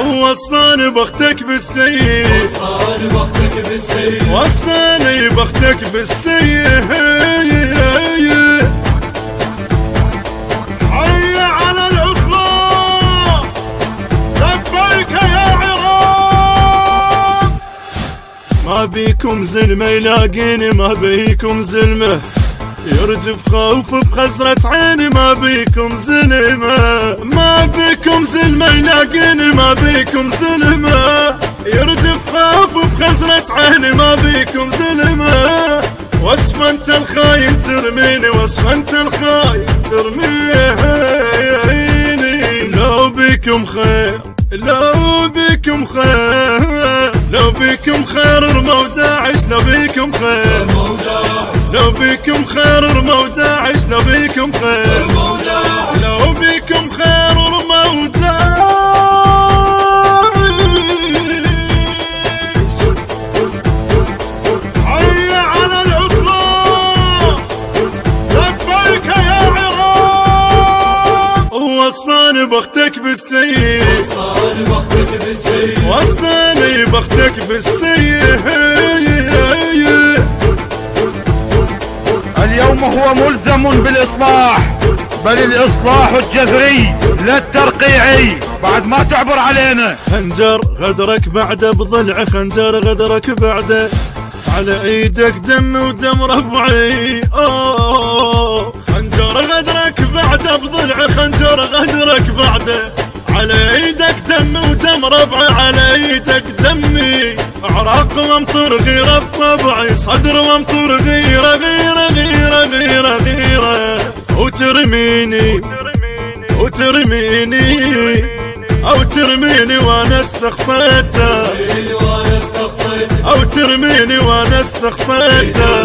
وصاني بختك بالسيء، وصاني بختك بالسيء. حي على العصلة لبيك يا عراق. ما بيكم زلمة يلاقيني، ما بيكم زلمة يرجف خوف بخزرة عيني، ما بيكم زلمة، ما بيكم زلمة يلاقيني، ما بيكم زلمة يرجف خوف بخزرة عيني، ما بيكم زلمة. وصف انت الخاين ترميني، وصف انت الخاين ترميني. لو بيكم خير، لو بيكم خير، لو بيكم خير ارموا داعش، لو بيكم خير، لو بيكم خير ارموا داعش، لو بيكم خير، لو بيكم خير ارموا داعش. حي على العصلة لبيك يا عراق. وصاني بختك بالسيء، وصاني بختك بالسيء. اليوم هو ملزم بالإصلاح، بل الإصلاح الجذري لا الترقيعي، بعد ما تعبر علينا. خنجر غدرك بعده بضلع، خنجر غدرك بعده على ايدك دم ودم ربعي. خنجر غدرك بعده بضلع، خنجر غدرك بعده على ايدك دم ودم ربعي، على ايدك دمي. عراق وامطر غيره بطبعي، صدر وامطر غيره غيره غيره غيره غيره. وترميني وترميني او ترميني وانا استخفيته، او ترميني وانا استخفيته.